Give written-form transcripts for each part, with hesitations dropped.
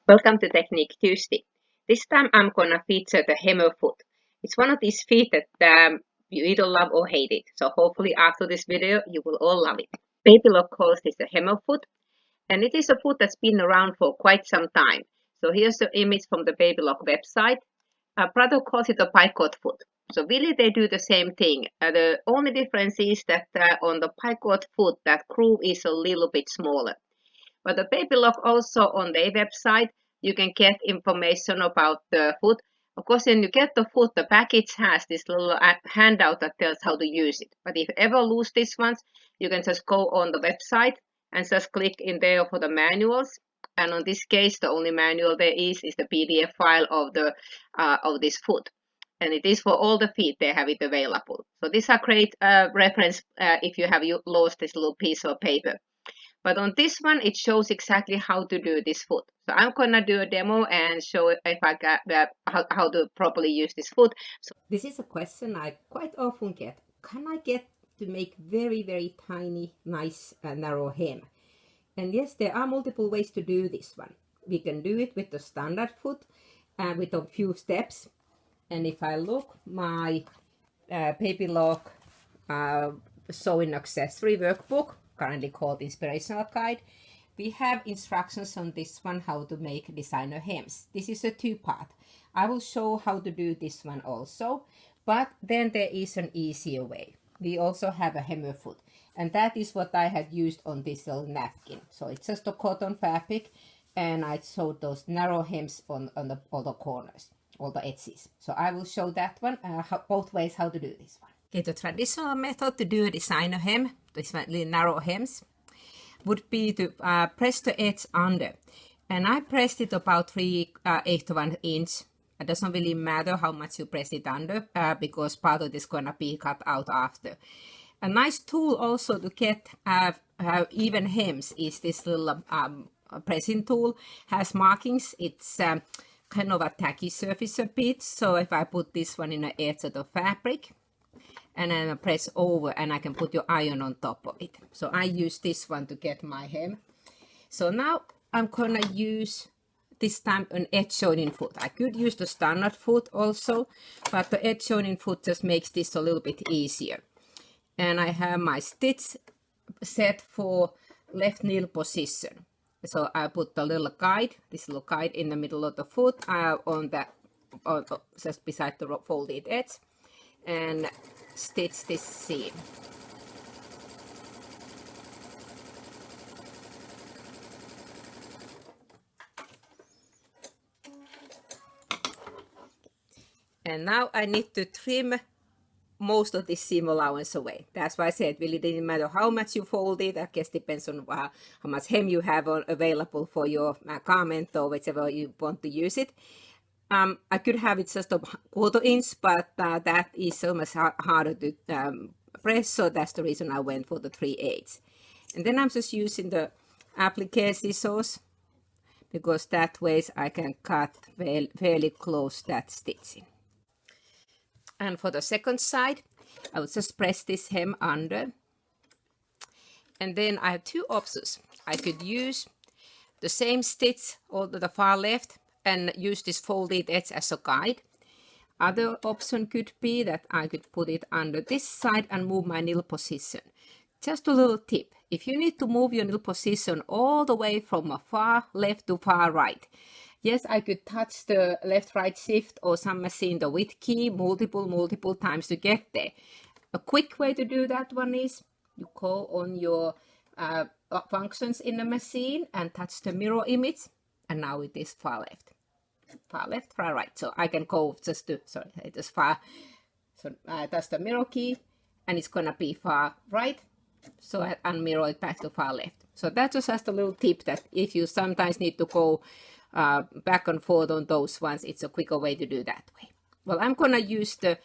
Welcome to Technique Tuesday. This time I'm gonna feature the hammer foot. It's one of these feet that you either love or hate it. So hopefully after this video you will all love it. Baby Lock calls this a hammer foot, and it is a foot that's been around for quite some time. So here's the image from the Baby Lock website. Brother calls it a picot foot. So really they do the same thing. The only difference is that on the picot foot that groove is a little bit smaller. But the Baby Lock also on their website, you can get information about the foot. Of course, when you get the foot, the package has this little handout that tells how to use it. But if you ever lose this one, you can just go on the website and just click in there for the manuals. And on this case, the only manual there is the PDF file of this foot. And it is for all the feet, they have it available. So these are great reference if you have lost this little piece of paper. But on this one, it shows exactly how to do this foot. So I'm gonna do a demo and show if I got how to properly use this foot. So this is a question I quite often get. Can I get to make very, very tiny, nice, narrow hem? And yes, there are multiple ways to do this one. We can do it with the standard foot with a few steps. And if I look my Baby Lock sewing accessory workbook, currently called Inspirational Guide, we have instructions on this one how to make designer hems. This is a two-part. I will show how to do this one also, but then there is an easier way. We also have a hammer foot, and that is what I had used on this little napkin. So it's just a cotton fabric, and I sewed those narrow hems on all the corners, all the edges. So I will show that one, both ways how to do this one. Okay, the traditional method to do a designer hem, these really narrow hems, would be to press the edge under. And I pressed it about 3/8 of an inch. It doesn't really matter how much you press it under because part of it is going to be cut out after. A nice tool also to get even hems is this little pressing tool. Has markings. It's kind of a tacky surface a bit. So if I put this one in the edge of the fabric, and then I press over and I can put your iron on top of it. So I use this one to get my hem. So now I'm gonna use this time an edge joining foot. I could use the standard foot also, but the edge joining foot just makes this a little bit easier. And I have my stitch set for left kneel position. So I put the little guide, this little guide in the middle of the foot just beside the folded edge, and stitch this seam. And now I need to trim most of this seam allowance away. That's why I said really didn't matter how much you fold it. I guess depends on how much hem you have available for your garment or whichever you want to use it. I could have it just a 1/4 inch, but that is so much harder to press, so that's the reason I went for the 3/8. And then I'm just using the applique scissors because that way I can cut fairly close that stitching. And for the second side, I will just press this hem under. And then I have two options. I could use the same stitch all to the far left and use this folded edge as a guide. Other option could be that I could put it under this side and move my kneel position. Just a little tip. If you need to move your kneel position all the way from a far left to far right, yes, I could touch the left-right shift or some machine the width key multiple times to get there. A quick way to do that one is you go on your functions in the machine and touch the mirror image, and now it is far left, far right. So I can go just to, sorry, it is far. So I touch the mirror key and it's gonna be far right. So I unmirror it back to far left. So that's just a little tip that if you sometimes need to go back and forth on those ones, it's a quicker way to do that way. Well, I'm gonna use the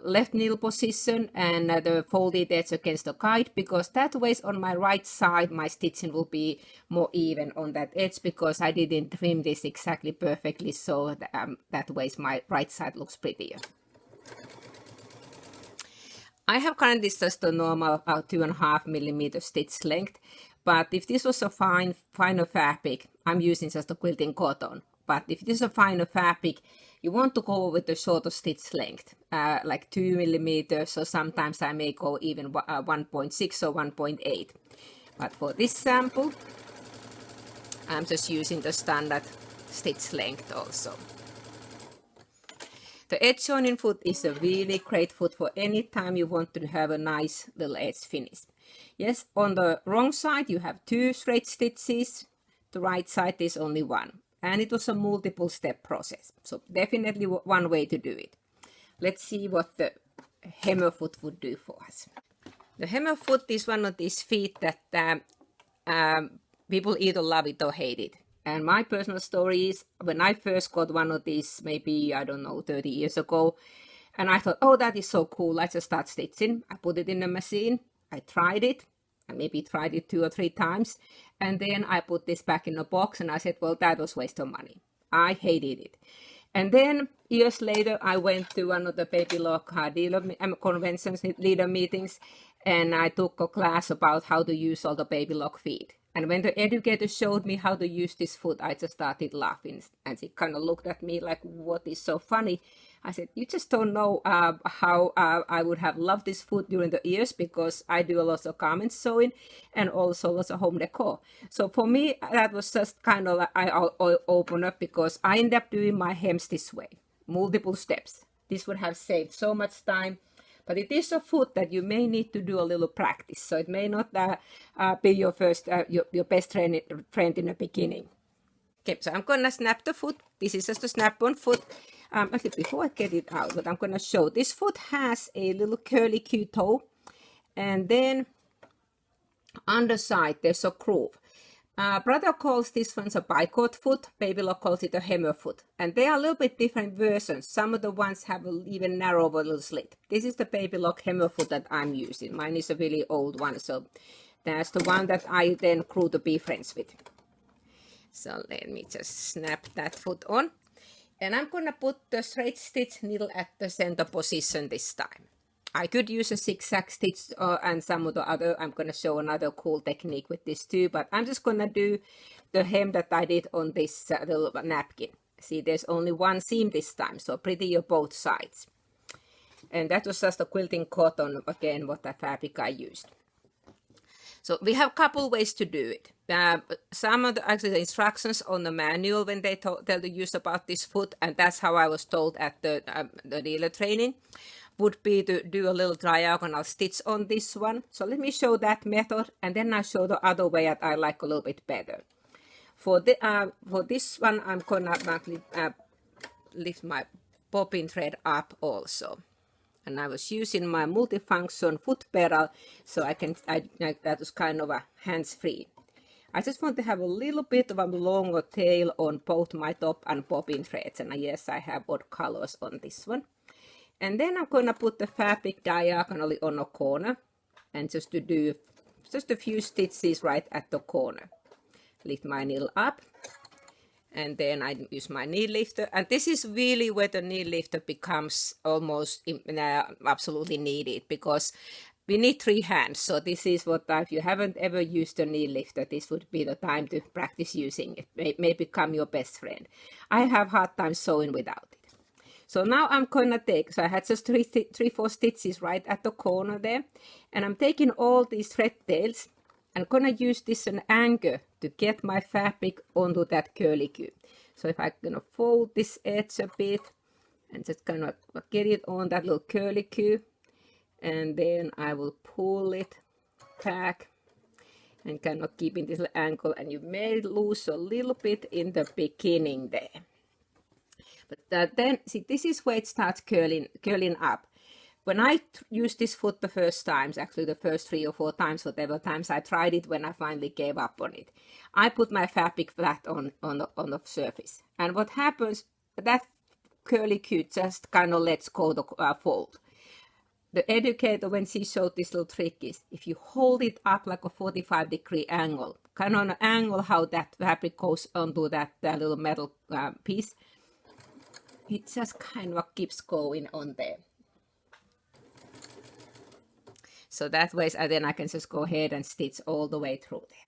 left kneel position and the folded edge against the guide, because that way on my right side my stitching will be more even on that edge, because I didn't trim this exactly perfectly, so that way my right side looks prettier. I have currently just a normal 2.5 millimeter stitch length, But if this was a finer fabric, I'm using just a quilting cotton. But if this is a finer fabric, you want to go with the shorter stitch length, like 2 millimeters, or sometimes I may go even 1.6 or 1.8. But for this sample, I'm just using the standard stitch length also. The edge joining foot is a really great foot for any time you want to have a nice little edge finish. Yes, on the wrong side you have 2 straight stitches, the right side is only 1. And it was a multiple step process, so definitely one way to do it. Let's see what the hammer foot would do for us. The hammer foot is one of these feet that people either love it or hate it. And my personal story is when I first got one of these, maybe, I don't know, 30 years ago, and I thought, oh, that is so cool. Let's just start stitching. I put it in the machine. I tried it. I maybe tried it 2 or 3 times. And then I put this back in a box and I said, well, that was waste of money. I hated it. And then years later, I went to one of the baby lock dealer conventions, leader meetings, and I took a class about how to use all the baby lock feet. And when the educator showed me how to use this foot, I just started laughing. And she kind of looked at me like, what is so funny? I said, you just don't know how I would have loved this foot during the years, because I do a lot of garment sewing and also lots of home decor. So for me, that was just kind of like I open up, because I ended up doing my hems this way, multiple steps. This would have saved so much time. But it is a foot that you may need to do a little practice. So it may not be your first, your best friend in the beginning. Okay, so I'm going to snap the foot. This is just a snap-on foot. Actually, before I get it out, what I'm going to show, this foot has a little curly Q toe. And then underside, there's a groove. Brother calls this one a bicord foot. Baby Lock calls it a hammer foot. And they are a little bit different versions. Some of the ones have an even narrower little slit. This is the Baby Lock hammer foot that I'm using. Mine is a really old one. So that's the one that I then grew to be friends with. So let me just snap that foot on. And I'm going to put the straight stitch needle at the center position this time. I could use a zigzag stitch and some of the other. I'm going to show another cool technique with this too, but I'm just going to do the hem that I did on this little napkin. See, there's only one seam this time, so pretty on both sides. And that was just a quilting cotton, again, what the fabric I used. So we have a couple ways to do it. Some of the instructions on the manual when they tell the use about this foot, and that's how I was told at the dealer training, would be to do a little diagonal stitch on this one. So let me show that method, and then I'll show the other way that I like a little bit better. For this one, I'm gonna lift my bobbin thread up also. And I was using my multifunction foot pedal, so that was kind of a hands-free. I just want to have a little bit of a longer tail on both my top and bobbin threads, and yes, I have odd colors on this one. And then I'm going to put the fabric diagonally on a corner, and just to do just a few stitches right at the corner. Lift my needle up, and then I use my needle lifter. And this is really where the needle lifter becomes almost absolutely needed, because we need 3 hands. So this is what, if you haven't ever used a needle lifter, this would be the time to practice using it. It may become your best friend. I have hard time sewing without it. So now I'm going to take, so I had just 3-4 stitches right at the corner there. And I'm taking all these thread tails and going to use this as an anchor to get my fabric onto that curly Q. So if I'm going to fold this edge a bit and just kind of get it on that little curly Q. And then I will pull it back and kind of keeping this little angle. And you may lose a little bit in the beginning there. But then, see, this is where it starts curling up. When I used this foot the first times, actually the first 3 or 4 times, whatever times I tried it, when I finally gave up on it, I put my fabric flat on the surface. And what happens, that curly Q just kind of lets go the fold. The educator, when she showed this little trick, is if you hold it up like a 45-degree angle, kind of an angle how that fabric goes onto that little metal piece, it just kind of keeps going on there. So that way, then I can just go ahead and stitch all the way through there.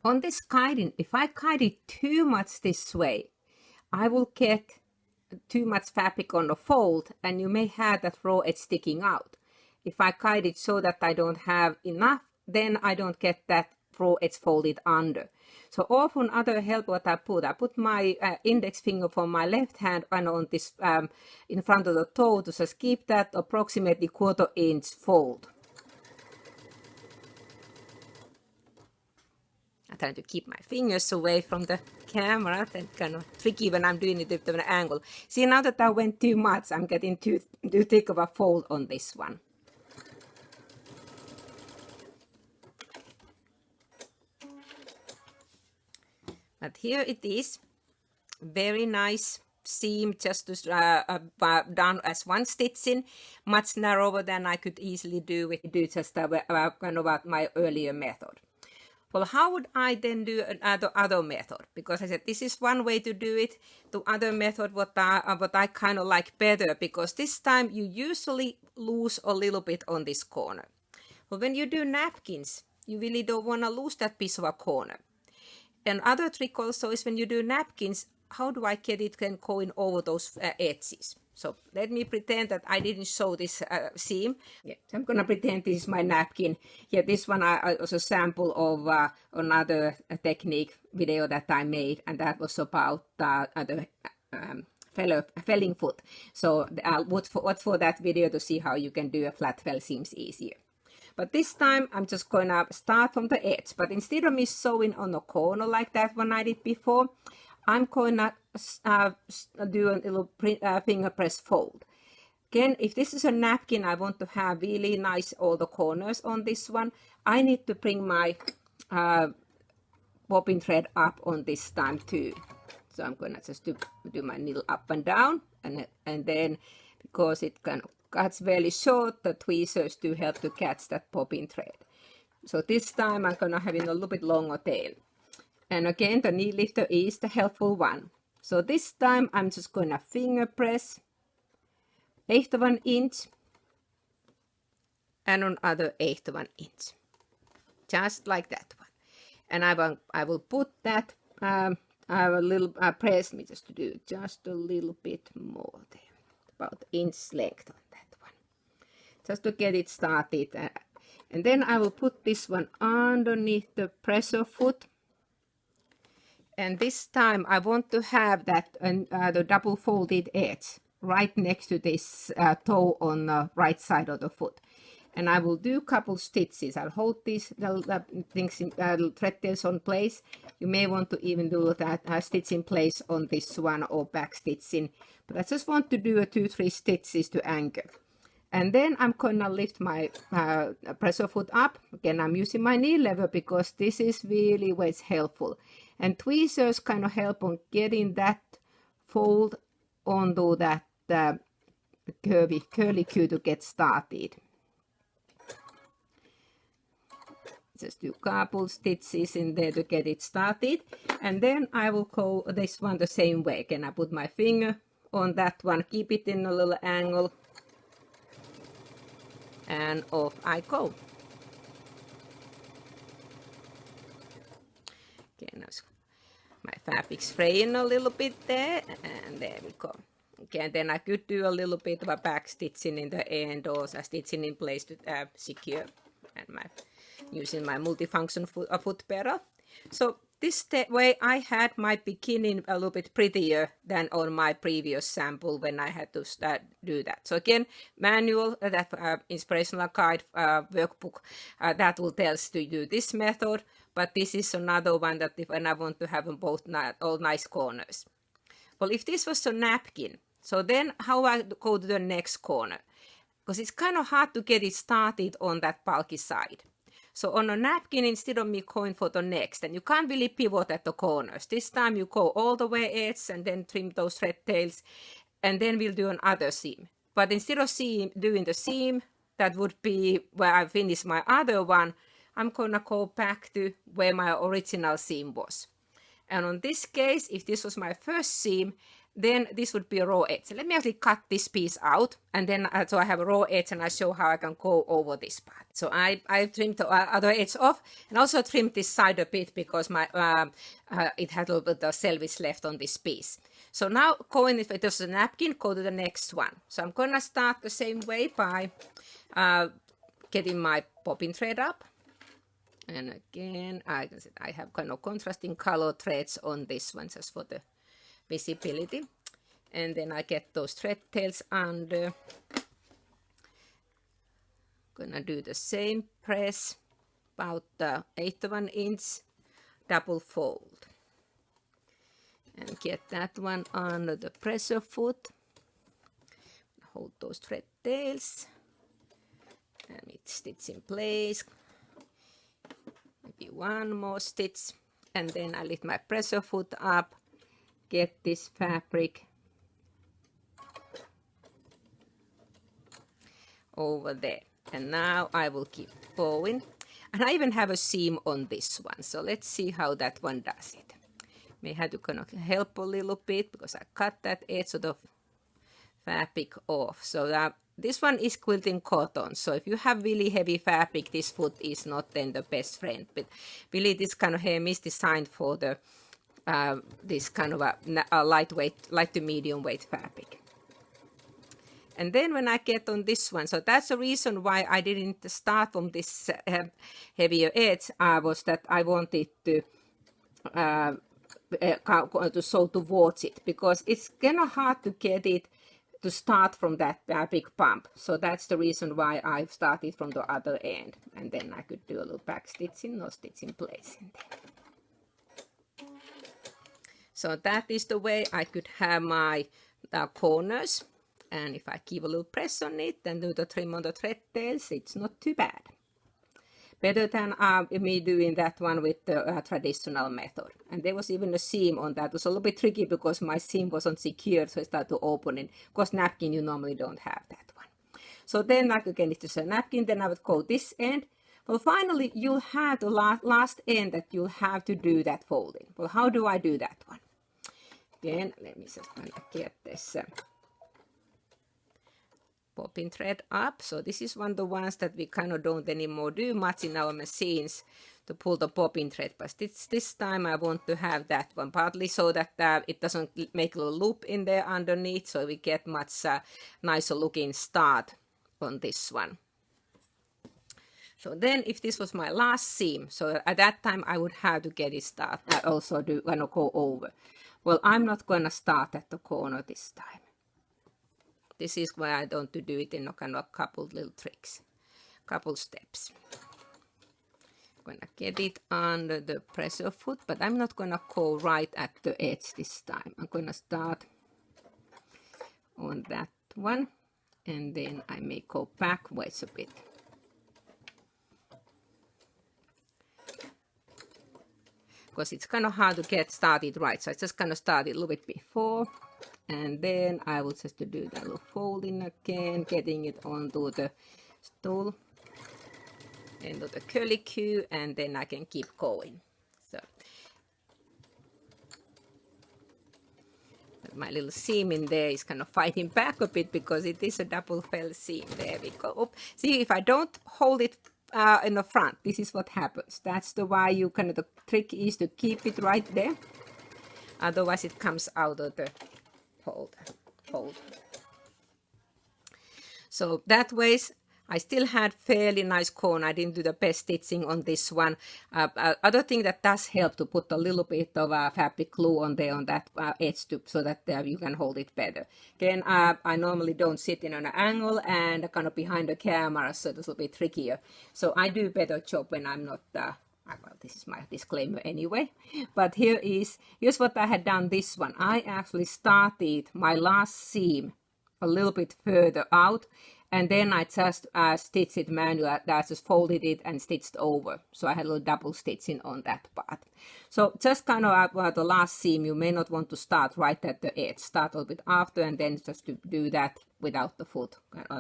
On this guiding, if I guide it too much this way, I will get too much fabric on the fold, and you may have that raw edge sticking out. If I guide it so that I don't have enough, then I don't get that raw edge folded under. So often other help what I put my index finger from my left hand and on this in front of the toe to just keep that approximately 1/4 inch fold. I'm trying to keep my fingers away from the camera. That's kind of tricky when I'm doing it at an angle. See, now that I went too much, I'm getting too thick of a fold on this one. But here it is, very nice seam, just done as one stitching, much narrower than I could easily do just kind of my earlier method. Well, how would I then do other method? Because I said this is one way to do it. The other method, what I kind of like better, because this time you usually lose a little bit on this corner. Well, when you do napkins, you really don't want to lose that piece of a corner. And other trick also is when you do napkins, how do I get it going over those edges? So let me pretend that I didn't show this seam. Yeah, so I'm gonna pretend this is my napkin. Yeah, this one I was a sample of another technique video that I made, and that was about the felling foot. So watch for that video to see how you can do a flat fell seams easier. But this time I'm just gonna start from the edge. But instead of me sewing on the corner like that one I did before, I'm gonna do a little finger press fold. Again, if this is a napkin, I want to have really nice all the corners on this one. I need to bring my bobbin thread up on this time too. So I'm gonna just do my needle up and down, and then because it kind of cuts very short, the tweezers do help to catch that bobbin thread. So this time I'm gonna have a little bit longer tail. And again, the knee lifter is the helpful one. So this time I'm just gonna finger press 1/8 of an inch and another 1/8 of an inch, just like that one. And I will put that a little press me just to do just a little bit more there, about inch length on that one, just to get it started. And then I will put this one underneath the pressure foot. And this time I want to have that the double folded edge right next to this toe on the right side of the foot. And I will do a couple stitches. I'll hold these thread tails on place. You may want to even do that stitch in place on this one or back stitching. But I just want to do 2-3 stitches to anchor. And then I'm gonna lift my pressure foot up. Again, I'm using my knee lever because this is really where it's helpful. And tweezers kind of help on getting that fold onto that curly Q to get started. Just do a couple stitches in there to get it started. And then I will go this one the same way. Again, I put my finger on that one, keep it in a little angle, and off I go. Okay, now my fabric's fraying a little bit there, and there we go. Okay, and then I could do a little bit of a back stitching in the end, or stitching in place to secure, and using my multifunction foot pedal. So this way I had my beginning a little bit prettier than on my previous sample when I had to do that. So again, manual, that inspirational guide workbook, that will tell us to do this method, but this is another one that when I want to have them both all nice corners. Well, if this was a napkin, so then how I go to the next corner? Because it's kind of hard to get it started on that bulky side. So on a napkin, instead of me going for the next, and you can't really pivot at the corners. This time you go all the way edge and then trim those thread tails, and then we'll do another seam. But instead of doing the seam, that would be where I finish my other one, I'm gonna go back to where my original seam was. And on this case, if this was my first seam, then this would be a raw edge. So let me actually cut this piece out, and then so I have a raw edge, and I show how I can go over this part. So I trimmed the other edge off, and also trimmed this side a bit because my it had a little bit of selvage left on this piece. So now going, if it was a napkin, go to the next one. So I'm gonna start the same way by getting my bobbin thread up. And again, I have kind of contrasting color threads on this one just for the visibility. And then I get those thread tails under. Gonna do the same press, about the 1/8 of an inch, double fold. And get that one under the pressure foot. Hold those thread tails. And it stitch in place. Maybe one more stitch, and then I lift my pressure foot up, get this fabric over there, and now I will keep going, and I even have a seam on this one, so let's see how that one does it. May have to kind of help a little bit because I cut that edge of the fabric off. So this one is quilting cotton, so if you have really heavy fabric, this foot is not then the best friend. But really, this kind of hem is designed for the this kind of a lightweight, light to medium weight fabric. And then when I get on this one, so that's the reason why I didn't start from this heavier edge, was that I wanted to sew towards it, because it's kind of hard to get it to start from that big bump. So that's the reason why I've started from the other end, and then I could do a little back stitching or stitch in place in there. So that is the way I could have my corners, and if I give a little press on it and do the trim on the thread tails, it's not too bad. Better than me doing that one with the traditional method. And there was even a seam on that. It was a little bit tricky because my seam wasn't secured, so I started to open it. Because napkin, you normally don't have that one. So then, like again, if there's a napkin, then I would go this end. Well, finally, you'll have the last end that you'll have to do that folding. Well, how do I do that one? Again, let me just kind of get this bobbin thread up. So this is one of the ones that we kind of don't anymore do much in our machines to pull the bobbin thread, but this time I want to have that one, partly so that it doesn't make a little loop in there underneath, so we get much nicer looking start on this one. So then if this was my last seam, so at that time I would have to get it started. I also do gonna go over. Well, I'm not gonna start at the corner this time. This is why I don't do it in a kind of a couple little tricks, couple steps. I'm gonna get it under the pressure foot, but I'm not gonna go right at the edge this time. I'm gonna start on that one, and then I may go backwards a bit. Because it's kind of hard to get started right, so I just kind of started a little bit before. And then I will just do that little folding again, getting it onto the stool, into the curlicue, and then I can keep going. So my little seam in there is kind of fighting back a bit because it is a double fell seam. There we go. Oop. See, if I don't hold it in the front, this is what happens. That's the why you kind of, the trick is to keep it right there. Otherwise it comes out of the fold. So that way I still had fairly nice corner. I didn't do the best stitching on this one. Other thing that does help to put a little bit of fabric glue on there on that edge too, so that you can hold it better. Again, I normally don't sit in an angle and kind of behind the camera, so this will be trickier. So I do a better job when I'm not well, this is my disclaimer anyway, but here's what I had done this one. I actually started my last seam a little bit further out, and then I just stitched it manually. I just folded it and stitched over, so I had a little double stitching on that part. So just kind of the last seam, you may not want to start right at the edge. Start a little bit after, and then just to do that without the foot,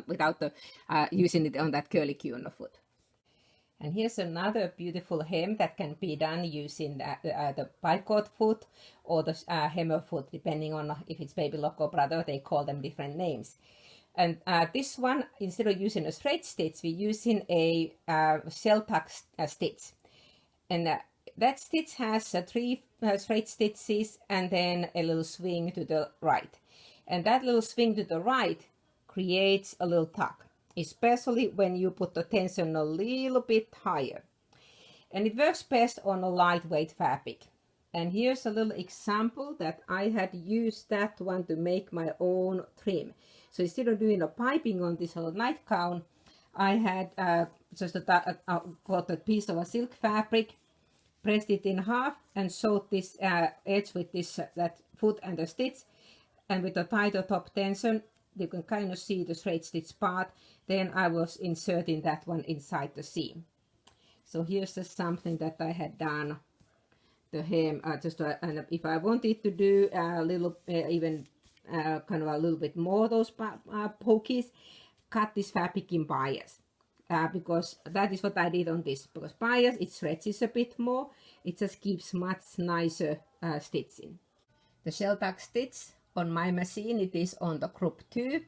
without the using it on that curlicue on the foot. And here's another beautiful hem that can be done using the bicord foot or the hammer foot, depending on if it's baby lock or brother. They call them different names. And this one, instead of using a straight stitch, we're using a shell tuck stitch. And that stitch has 3 straight stitches and then a little swing to the right. And that little swing to the right creates a little tuck, especially when you put the tension a little bit higher. And it works best on a lightweight fabric. And here's a little example that I had used that one to make my own trim. So instead of doing a piping on this little nightgown, I had just got a piece of a silk fabric, pressed it in half, and sewed this edge with this that foot and the stitch. And with the tighter top tension, you can kind of see the straight stitch part. Then I was inserting that one inside the seam. So here's just something that I had done. The hem, and if I wanted to do a little, even kind of a little bit more those pokies, cut this fabric in bias. Because that is what I did on this. Because bias, it stretches a bit more. It just keeps much nicer stitching. The shell tuck stitch on my machine, it is on the group 2,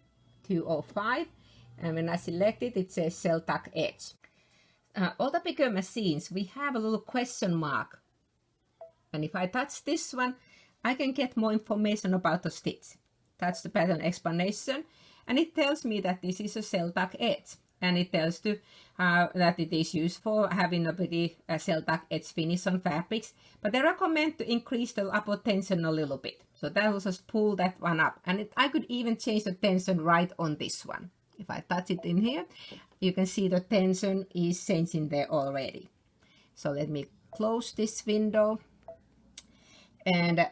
205. And when I select it, it says shell tuck edge. All the bigger machines, we have a little question mark. And if I touch this one, I can get more information about the stitch. Touch the pattern explanation, and it tells me that this is a shell tuck edge. And it tells you that it is used for having a pretty shell tuck edge finish on fabrics. But they recommend to increase the upper tension a little bit. So that will just pull that one up. And I could even change the tension right on this one. If I touch it in here, you can see the tension is changing there already. So let me close this window. And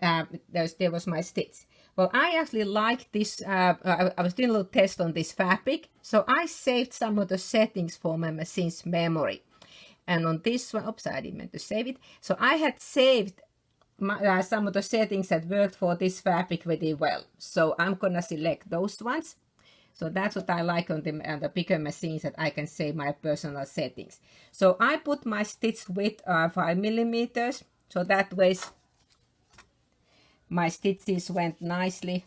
there was my stitch. Well, I actually like this. I was doing a little test on this fabric. So I saved some of the settings for my machine's memory. And on this one, oops, I didn't mean to save it. So I had saved some of the settings that worked for this fabric really well. So I'm going to select those ones. So that's what I like on the bigger machines, that I can save my personal settings. So I put my stitch width 5 millimeters. So that way my stitches went nicely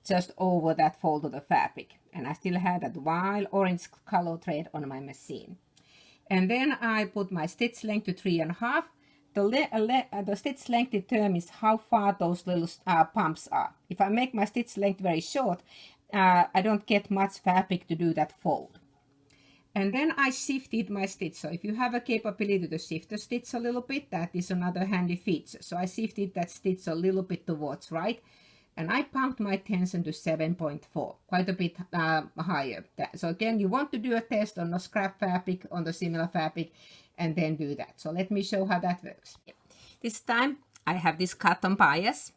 just over that fold of the fabric. And I still had that wild orange color thread on my machine. And then I put my stitch length to 3.5. The stitch length determines how far those little pumps are. If I make my stitch length very short, I don't get much fabric to do that fold. And then I shifted my stitch. So if you have a capability to shift the stitch a little bit, that is another handy feature. So I shifted that stitch a little bit towards right. And I pumped my tension to 7.4, quite a bit higher. So again, you want to do a test on the scrap fabric, on the similar fabric, and then do that. So let me show how that works. This time I have this cotton bias.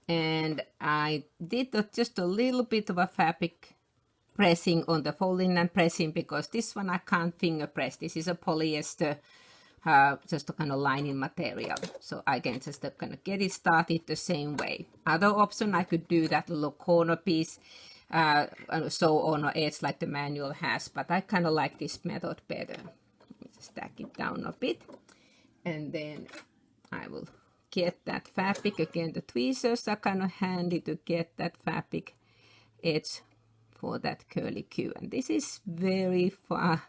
And I did just a little bit of a fabric pressing on the folding and pressing, because this one I can't finger press. This is a polyester, just a kind of lining material. So I can just kind of get it started the same way. Other option, I could do that little corner piece, sew on an edge like the manual has, but I kind of like this method better. Let me just stack it down a bit, and then I will get that fabric. Again, the tweezers are kind of handy to get that fabric edge for that curly Q. And this is very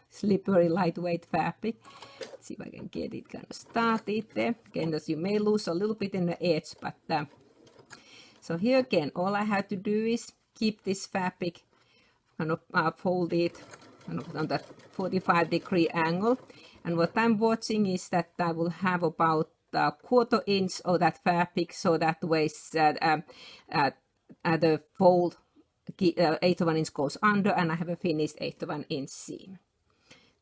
slippery, lightweight fabric. Let's see if I can get it kind of started there. Again, as you may lose a little bit in the edge, but so here again, all I have to do is keep this fabric kind of folded kind of on that 45-degree angle. And what I'm watching is that I will have about a 1/4 inch of that fabric, so that way the fold 1/8 of an inch goes under, and I have a finished 1/8 of an inch seam.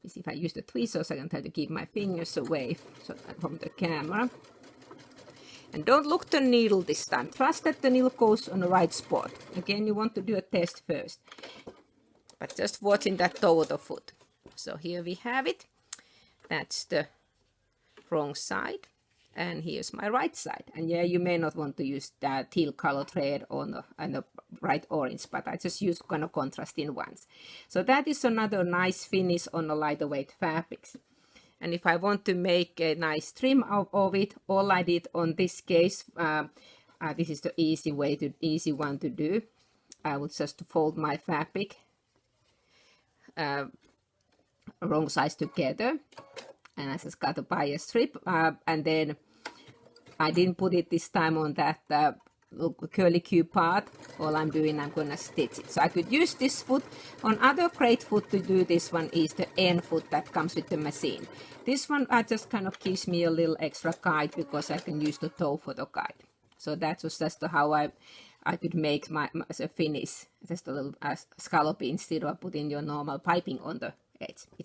See if I use the tweezers, I can try to keep my fingers away from the camera. And don't look the needle this time. Trust that the needle goes on the right spot. Again, you want to do a test first, but just watching that toe of the foot. So here we have it. That's the wrong side. And here's my right side. And yeah, you may not want to use that teal color thread on the bright orange, but I just use kind of contrasting ones. So that is another nice finish on the lighter weight fabrics. And if I want to make a nice trim of it, all I did on this case, this is the easy one to do. I would just fold my fabric wrong size together, and I just got a bias strip, and then I didn't put it this time on that curly Q part. All I'm doing, I'm gonna stitch it. So I could use this foot. On other great foot to do this one is the N foot that comes with the machine. This one just kind of gives me a little extra guide because I can use the toe for the guide. So that was just how I could make my as a finish, just a little scallop instead of putting your normal piping on the edge. It's